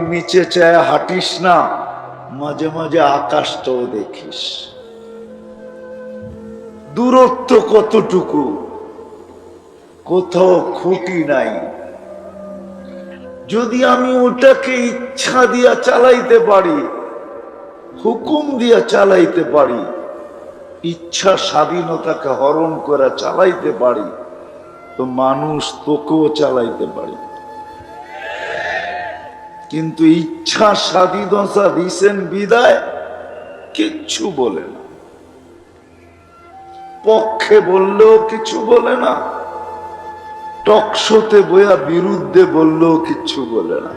নিচে চায় হাঁটিস না, মাঝে মাঝে আকাশটাও দেখিস, দূরত্ব কতটুকু, কোথাও খুঁটি নাই। যদি আমি ওটাকে ইচ্ছা দিয়া চালাইতে পারি, হুকুম দিয়া চালাইতে পারি, ইচ্ছা স্বাধীনতাকে হরণ করে চালাইতে পারি, তো মানুষ তোকেও চালাইতে পারি। কিন্তু ইচ্ছা স্বাধীনতা দিছেন বিদায় কিচ্ছু বলে না, পক্ষে বললেও কিছু বলে না, টকশোতে বইয়া বিরুদ্ধে বললেও কিচ্ছু বলে না।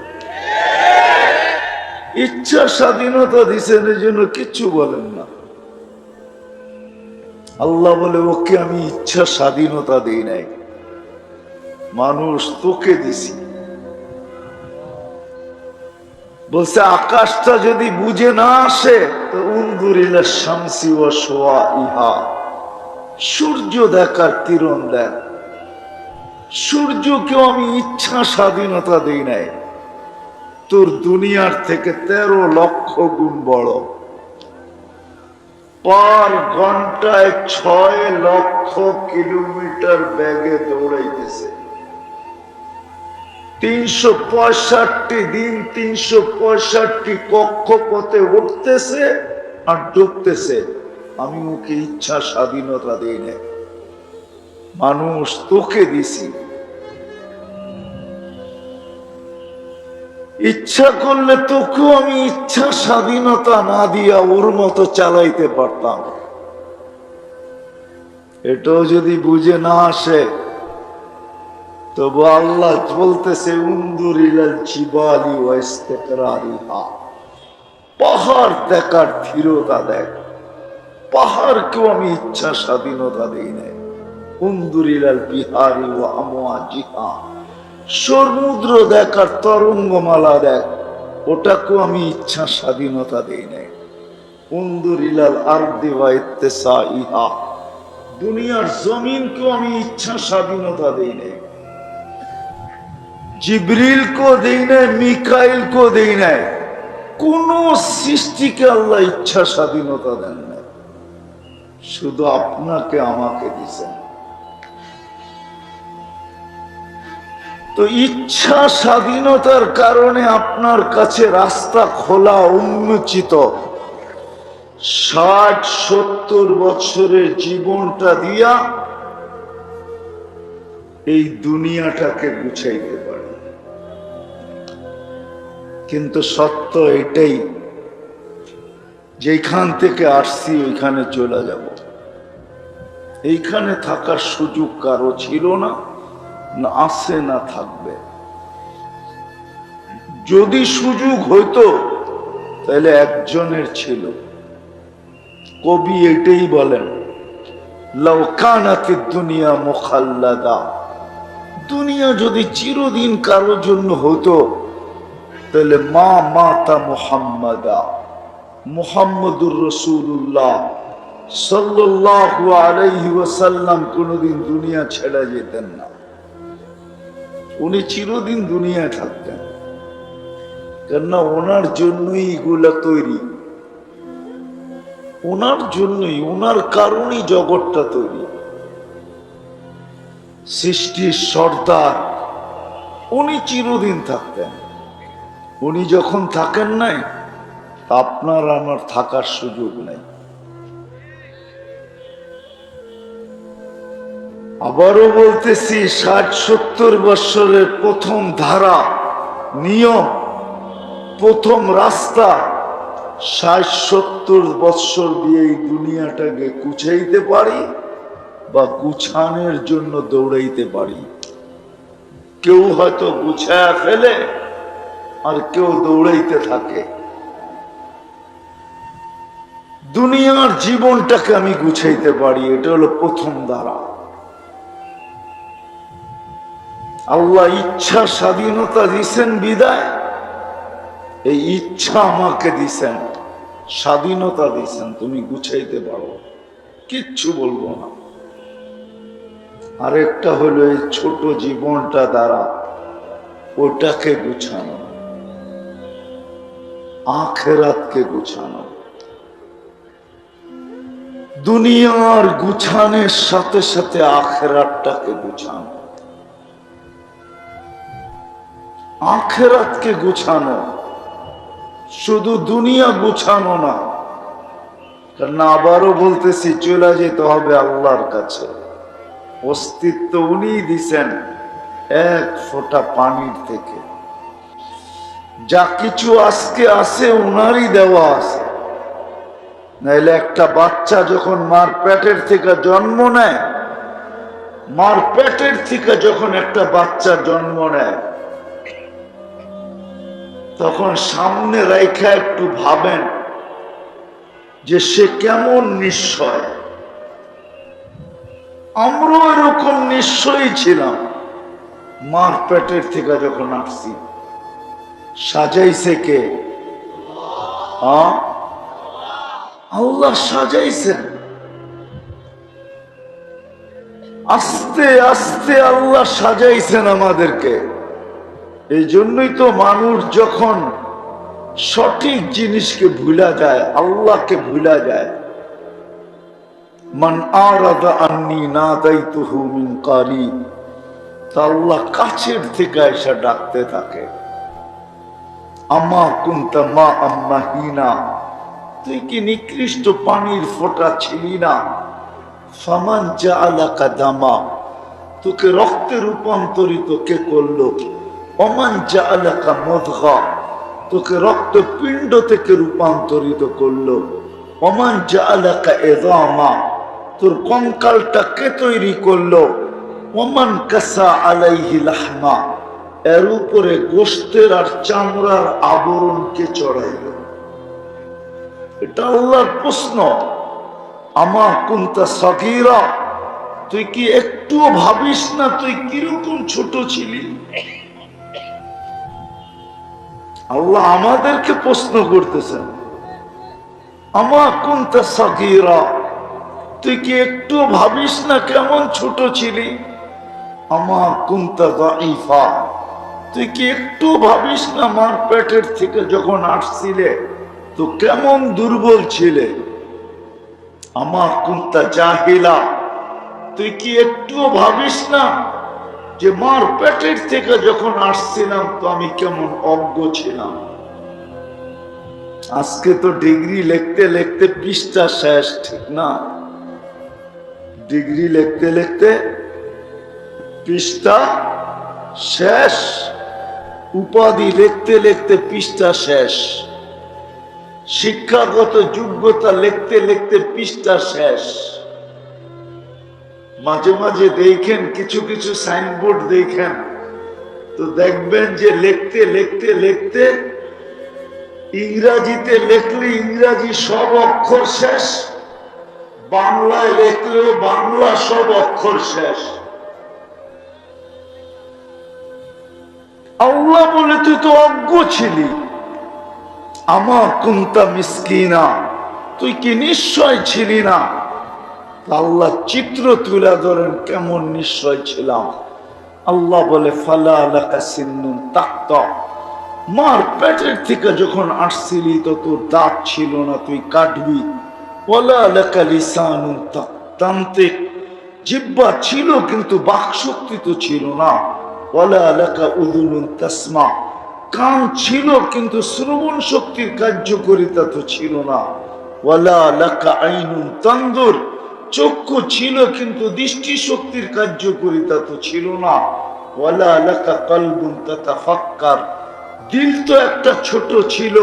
ইচ্ছা স্বাধীনতা দিছেন এই জন্য কিচ্ছু বলেন না। আল্লাহ বলে ওকে আমি ইচ্ছা স্বাধীনতা দিই নাই, মানুষ তোকে দিছি। বলছে আকাশটা যদি বুঝে না আসে তো উনদুরিলা শামসি ওয়া শুআইহা, সূর্য দেখার কিরণ দেন। সূর্যকেও আমি ইচ্ছা স্বাধীনতা দেই নাই, তোর দুনিয়ার থেকে 13 লক্ষ গুণ বড়। পার ঘন্টায় 6 লক্ষ কিলোমিটার বেগে দৌড়াইতেছে, 365 দিন 365 কক্ষপথে উঠতেছে আর ডুবতেছে। আমি ওকে ইচ্ছা স্বাধীনতা দেই না, মানুষ তোকে দিছি। ইচ্ছা করলে তোকেও আমি ইচ্ছা স্বাধীনতা না দিয়া ওর মতো চালাইতে পারতাম। এটাও যদি বুঝে না আসে তবু আল্লাহ বলতেছে উনদুরিলাল জিবালি ওয়া ইস্তিকরারিহা, পাহাড় দেখার ধীরতা দেখ। পাহাড়কেও আমি ইচ্ছা স্বাধীনতা দেই নাই। উনদুরিলাল বিহারি ওয়া আমওয়াজিহা, সমুদ্র দেখার তরঙ্গমালা দেখ, ওটাকেও আমি ইচ্ছা স্বাধীনতা দেই নাই। উনদুরিলাল আরদি ওয়া ইত্তিসাইহা, দুনিয়ার জমিনকেও আমি ইচ্ছা স্বাধীনতা দেই নাই। জিবরিলকেও দেই নাই, মিকাইলকেও দেই নাই, কোন সৃষ্টিকে আল্লাহ ইচ্ছা স্বাধীনতা দেন নাই, শুধু আপনাকে আমাকে দিছেন। তো ইচ্ছা স্বাধীনতার কারণে আপনার কাছে রাস্তা খোলা, উন্মোচিত। 60-70 বছরের জীবনটা দিয়া এই দুনিয়াটাকে গুছাইতে পারে, কিন্তু সত্য এটাই, যেখান থেকে আসছি ওইখানে চলে যাব। এইখানে থাকার সুযোগ কারো ছিল না, না আছে না থাকবে। যদি সুযোগ হইতো তাহলে একজনের ছিল। কবি এটাই বলেন, লাউ কানাতিদ দুনিয়া মুখাল্লাদা, দুনিয়া যদি চিরদিন কারোর জন্য হতো তাহলে মা মাতা মুহাম্মাদা, মুহাম্মদুর রাসূলুল্লাহ সাল্লাল্লাহু আলাইহি ওয়াসাল্লাম কোনদিন দুনিয়া ছেড়ে যেতেন না। উনি চিরদিন দুনিয়ায় থাকতেন, কেননা ওনার জন্যই এগুলা তৈরি, ওনার জন্যই, ওনার কারণেই জগৎটা তৈরি। সৃষ্টির সর্দার উনি চিরদিন থাকতেন। উনি যখন থাকেন নাই, আপনার আমার থাকার সুযোগ নাই। আবারও বলতেছি, 60-70 বছরের প্রথম ধারা, নিয়ম, প্রথম রাস্তা, 60-70 বছর দিয়ে এই দুনিয়াটাকে গুছাইতে পারি বা গুছানোর জন্য দৌড়াইতে পারি। কেউ হয়তো গুছায়া ফেলে আর কেউ দৌড়াইতে থাকে। দুনিয়ার জীবনটাকে আমি গুছাইতে পারি, এটা হলো প্রথম ধারা। আল্লাহ ইচ্ছা স্বাধীনতা দিছেন বিদায়, এই ইচ্ছা আমাকে দিছেন, স্বাধীনতা দিছেন, তুমি গুছাইতে পারো, কিচ্ছু বলবো না। আরেকটা হলো এই ছোট জীবনটা দ্বারা ওটাকে গুছানো। আখেরাতকে গুছানো। দুনিয়ার গুছানোর সাথে সাথে আখেরাতটাকে গুছানো, আখেরাতকে গুছানো, শুধু দুনিয়া গুছানো না। কারণ আবারও বলতেছি, চলে যেতে হবে আল্লাহর কাছে। অস্তিত্ব উনি দিছেন এক ফোঁটা পানির থেকে। যা কিছু আজকে আছে উনারই দেওয়া আছে। নাইলে একটা বাচ্চা যখন মার পেটের থেকে জন্ম নেয়, মার পেটের থেকে যখন একটা বাচ্চা জন্ম নেয়, তখন সামনে রাইখা একটু ভাবেন যে সে কেমন নিশ্চয়। আমরাও এরকম নিশ্চয়ই ছিলাম মার পেটের থেকে যখন আসছি। সাজাইছে কে? আল্লাহ সাজাইছেন। আস্তে আস্তে আল্লাহ সাজাইছেন আমাদেরকে। এই জন্যই তো মানুষ যখন সঠিক জিনিসকে ভুলা যায়, আল্লাহকে ভুলা যায়। মান আরাদা আন্নি নাদাইতুহু মিন কারিব, তা আল্লাহ কাছের থেকে এসে ডাকতে থাকে। আমা কুনতা মা আম্মাহিনা, তুই কি নিকৃষ্ট পানির ফোঁটা ছিলি না? ফামান জাআলাকা দামা, তোকে রক্তে রূপান্তরিত কে করলো? ওমান জাআলাকা মুদগা, তোকে রক্তপিণ্ড থেকে রূপান্তরিত করলো। ওমান জাআলাকা ইযামা, তোর কঙ্কালটা কে তৈরি করলো? ওমান কাসা আলাইহি লাহমা, এর উপরে গোশতের আর চামড়ার আবরণ কে চড়াইল? এটা আল্লাহর প্রশ্ন। আমা কুনতা সাগীরা, তুই কি একটুও ভাবিস না তুই কিরকম ছোট ছিলি? আল্লাহ আমাদেরকে প্রশ্ন করতেছেন, আমা কুনতা সাগীরা, তুই কি একটুও ভাবিস না কেমন ছোট ছিলি? আমা কুনতা দাঈফা, তুই কি একটু ভাবিস না মার পেটের থেকে যখন আসছিলে তো কেমন দুর্বল ছিলে? আমা কুনতা জাহিলা, তুই কি একটুও ভাবিস না যে মার পেটের থেকে যখন আসছিলাম তো আমি কেমন অজ্ঞ ছিলাম? আজকে তো ডিগ্রি লিখতে লিখতে পৃষ্ঠা শেষ, ঠিক না? ডিগ্রি লিখতে লিখতে পৃষ্ঠা শেষ, উপাধি লিখতে লিখতে পৃষ্ঠা শেষ, শিক্ষাগত যোগ্যতা লিখতে লিখতে পৃষ্ঠা শেষ। মাঝে মাঝে দেখেন কিছু কিছু সাইনবোর্ড দেখেন তো দেখবেন যে লিখতে লিখতে লিখতে ইংরাজিতে লিখলে ইংরাজি সব অক্ষর শেষ, বাংলায় লিখলেও বাংলা সব অক্ষর শেষ। আল্লাহ বলে তুই তো অজ্ঞ ছিলি। আমা কুনতা মিসকিনা, তুই কি নিশ্চয় ছিলি না? আল্লাহ চিত্র তুলে ধরেন কেমন নিশ্চয় ছিলাম। আল্লাহ বলে ফালা লাকা সিন্নুন তাক্তা, মার পেটের থেকে যখন আসছিলি তো তোর দাঁত ছিল না, তুই কাটবি। ওয়ালা লাকা লিসানুন তান্তিক, জিহ্বা ছিল কিন্তু বাকশক্তি তো ছিল না। ওয়ালা লাকা উযুনুন তাসমা, কান ছিল কিন্তু শ্রবণ শক্তির কার্যকারিতা তো ছিল না। ওয়ালা লাকা আইনুন তানজুর, চক্ষু ছিল কিন্তু দৃষ্টি শক্তির কার্যকারিতা তো ছিল না। ওয়ালা লাকা কলবুন তাতাফাক্কার, দিল তো একটা ছোট ছিল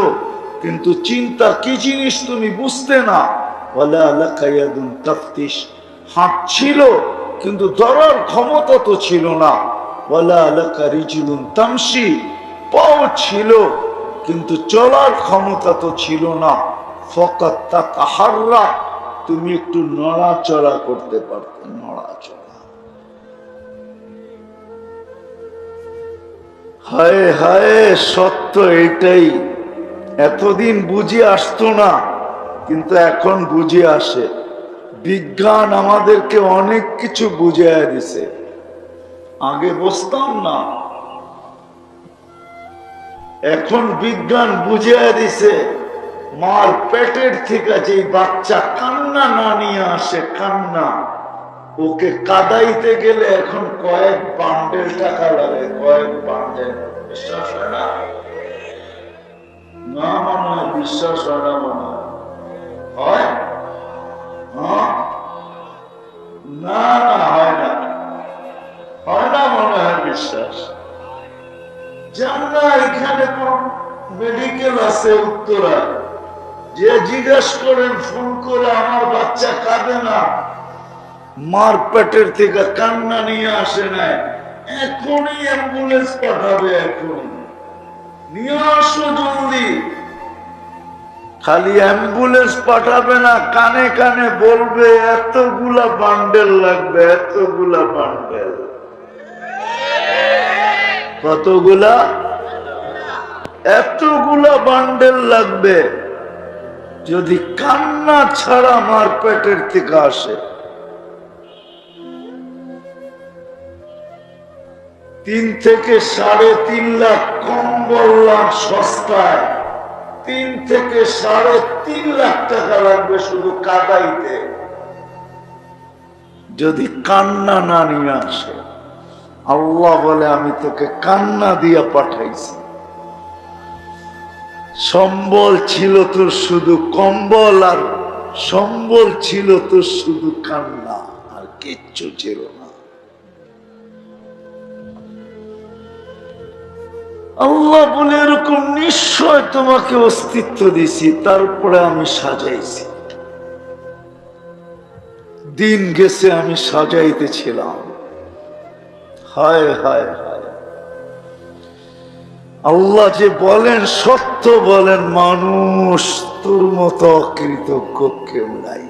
কিন্তু চিন্তা কি জিনিস তুমি বুঝতে না। ওয়ালা লাকা ইয়াদুন তাফতিশ, হাত ছিল কিন্তু ধরার ক্ষমতা তো ছিল না। ওয়ালা লাকা রিজলুন তামশি, পাও ছিল কিন্তু চলার ক্ষমতা তো ছিল না। ফাকাত তাতাহাররা, তুমি একটু নড়াচড়া করতে পারতে, নড়াচড়া। হায় হায়, সত্য এটাই। এতদিন বুঝে আসতো না কিন্তু এখন বুঝে আসে। বিজ্ঞান আমাদেরকে অনেক কিছু বুঝিয়ে দিছে, আগে বুঝতাম না। এখন বিজ্ঞান বুঝিয়ে দিছে মার পেটের থেকে যে বাচ্চা কান্না না নিয়ে আসে, কান্না ওকে কাদাইতে গেলে এখন কয়েক বান্ডেল টাকা লাগে, কয়েক বান্ডেল। বিশ্বাস হয় না? না মনে হয়, বিশ্বাস হয় না মনে হয়। না না, হয় না, হয় না মনে হয় বিশ্বাস। জান না, এখানে কোন মেডিকেল আছে উত্তরায়, যে জিজ্ঞেস করেন ফোন করে আমার বাচ্চা কাঁদে না, মার পেটের থেকে কান্না নিয়ে আসে নাই, এখনই অ্যাম্বুলেন্স পাঠাবে, এখনই নিয়ে আসো জলদি। খালি অ্যাম্বুলেন্স পাঠাবে না, কানে কানে বলবে এতগুলা বান্ডেল লাগবে, এতগুলা বান্ডেল। কতগুলা? এতগুলা বান্ডেল লাগবে যদি কান্না ছাড়া মার পেটের থেকে আসে। 3 থেকে 3.5 লাখ কম বললাম সস্তায়, 3 থেকে 3.5 লাখ টাকা লাগবে শুধু কাদাইতে, যদি কান্না না নিয়ে আসে। আল্লাহ বলে আমি তোকে কান্না দিয়ে পাঠাইছি। সম্বল ছিল তোর শুধু কম্বল, আর সম্বল ছিল তোর শুধু কান্না, আর কিচ্ছু ছিল না। আল্লাহ বলে এরকম নিশ্চয় তোমাকে অস্তিত্ব দিছি, তারপরে আমি সাজাইছি। দিন গেছে আমি সাজাইতেছিলাম। হায় হায় হায়, আল্লাহ যে বলেন সত্য বলেন, মানুষ তোর মতো অকৃতজ্ঞ কেউ নাই।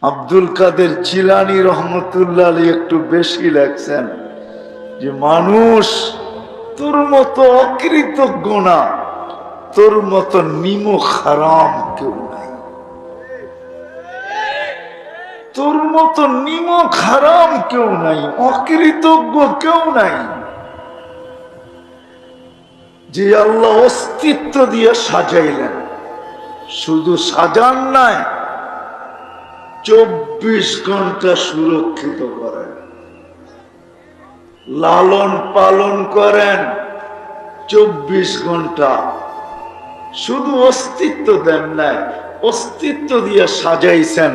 আব্দুল কাদের জিলানী রহমতুল্লাহ আলাইহি একটু বেশি লেখছেন যে মানুষ তোর মতো অকৃতজ্ঞ না, তোর মতো নিমক হারাম কেউ নাই, তোর মতো নিমক হারাম কেউ নাই, অকৃতজ্ঞ কেউ নাই। যে আল্লাহ অস্তিত্ব দিয়ে সাজাইলেন, শুধু সাজান নাই, 24 ঘন্টা সুরক্ষিত করেন, লালন পালন করেন 24 ঘন্টা। শুধু অস্তিত্ব দেন নাই, অস্তিত্ব দিয়ে সাজাইছেন,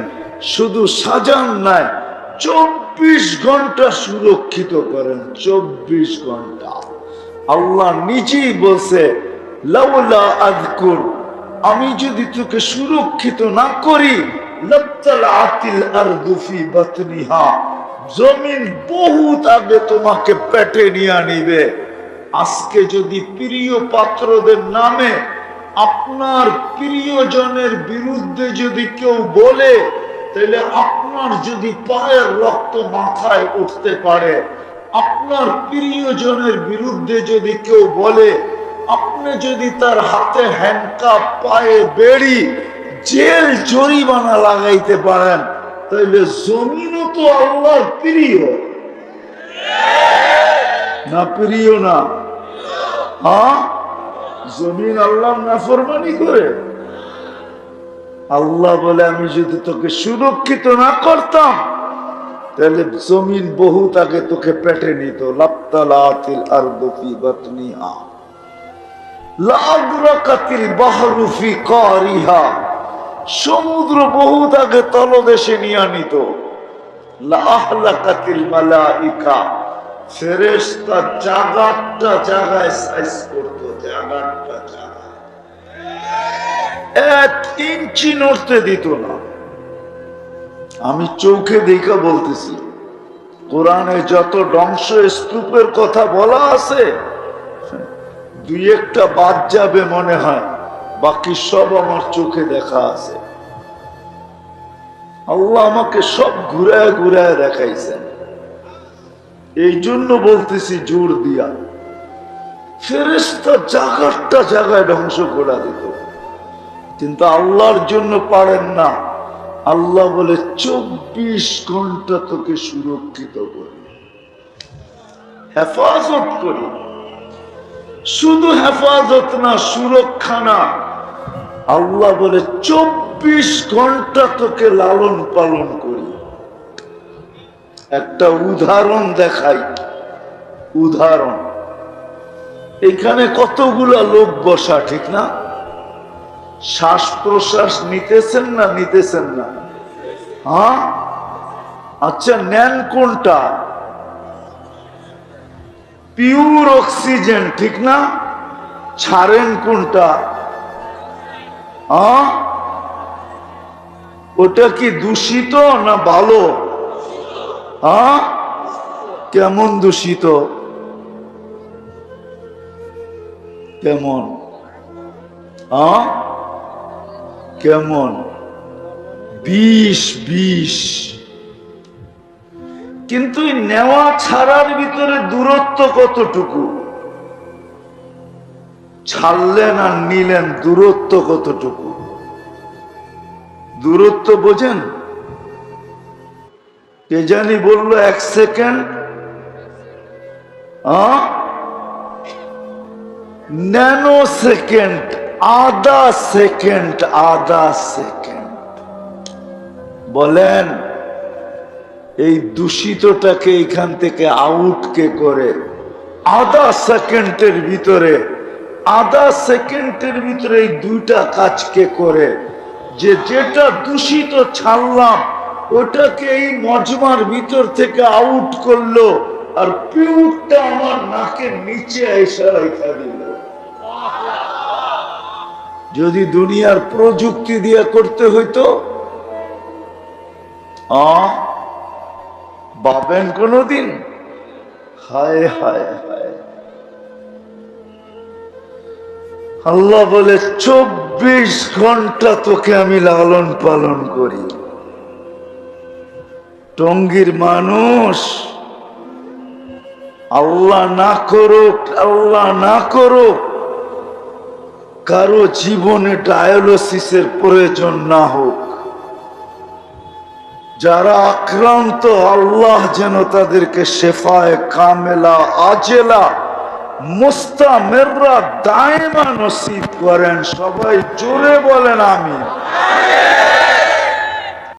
শুধু সাজান নাই, 24 ঘন্টা সুরক্ষিত করেন, 24 ঘন্টা। আল্লাহ নিজেই বলছে লাউলা আযকুর, আমি যদি তোকে সুরক্ষিত না করি, লাতালাতিল আরদু ফি বাতনিহা, জমিন বহুত আগে তোমাকে পেটে নিয়ে নিবে। আজকে যদি প্রিয় পাত্রদের নামে আপনার প্রিয়জনের বিরুদ্ধে যদি কেউ বলে, তাহলে আপনার যদি পায়ের রক্ত মাথায় উঠতে পারে, আপনার প্রিয়জনের বিরুদ্ধে যদি কেউ বলে, আপনি যদি তার হাতে হ্যান্ডকাপ, পায়ে বেড়ি, জেল জরিমানা লাগাইতে পারেন, তাহলে জমিনও তো আল্লাহর প্রিয় না? প্রিয় না? হ্যাঁ, জমিন আল্লাহর নাফরমানি করে। আল্লাহ বলে আমি যদি তোকে সুরক্ষিত না করতাম, তাহলে জমিন বহুত আগে তোকে পেটে নিত। লাতালাতিল আরদু ফি বাতনিহা লাআগরাকাতিল বাহরু ফি কারিহা, সমুদ্র বহুত আগে তলদেশে নিয়ে নিত। লাআহলাকাতিল মালাইকা, ফেরেশতা জাগাতটা জায়গায় সাইজ করত, জাগাতটা জায়গায় 1 ইঞ্চি নড়তে দিত না। আমি চোখে দেখা বলতেছি, কোরআনে যত ধ্বংস স্তূপের কথা বলা আছে, 2-1টা বাদ যাবে মনে হয়, বাকি সব আমার চোখে দেখা আছে। আল্লাহ আমাকে সব ঘুরায় ঘুরায় দেখাইছেন। এই জন্য বলতেছি জোর দিয়া, ফেরেশতা জায়গাটা জায়গায় ধ্বংস করে দিত, কিন্তু আল্লাহর জন্য পারেন না। আল্লাহ বলে 24 ঘন্টা তোকে সুরক্ষিত করি, হেফাজত করি। শুধু হেফাজত না, সুরক্ষা না, আল্লাহ বলে 24 ঘন্টা তোকে লালন পালন করি। একটা উদাহরণ দেখাই, উদাহরণ। এখানে কতগুলা লোক বসা, ঠিক না? শ্বাস প্রশ্বাস নিতেছেন না নিতেছেন না? হ্যাঁ, আচ্ছা, নেন কোনটা? পিওর অক্সিজেন, ঠিক না? ছাড়েন কোনটা? ওটা কি দূষিত না ভালো? কেমন দূষিত? কেমন? কেমন? বিষ, বিষ। কিন্তু নেওয়া ছাড়ার ভিতরে দূরত্ব কতটুকু? ছাড়লেন আর নিলেন, দূরত্ব কতটুকু? দূরত্ব বোঝেন? কে জানি বললো 1 সেকেন্ড। ন্যানো সেকেন্ড, আধা সেকেন্ড, আধা সেকেন্ড। বলেন এই দূষিতটাকে এখান থেকে আউট কে করে? আধা সেকেন্ডের ভিতরে, আধা সেকেন্ডের ভিতরে এই দুইটা কাজ কে করে? যে যেটা দূষিত ছাড়লাম ওটাকে এই মজমার ভিতর থেকে আউট করলো, আর পিউরটা আমার নাকের নিচে এসে রেখা দিল। যদি দুনিয়ার প্রযুক্তি দিয়ে করতে হইতো, ভাবেন কোনদিন? হায় হায় হায়। আল্লাহ বলে 24 ঘন্টা তোকে আমি লালন পালন করি। টঙ্গীর মানুষ, আল্লাহ না করুক, আল্লাহ না করুক কারো জীবনে ডায়ালিসিসের প্রয়োজন না হোক, যারা আক্রান্ত আল্লাহ যেন তাদেরকে শেফায়ে কামেলা আজেলা মুস্তামিররা দায়মা নসিব করেন। সবাই জোরে বলেন আমিন।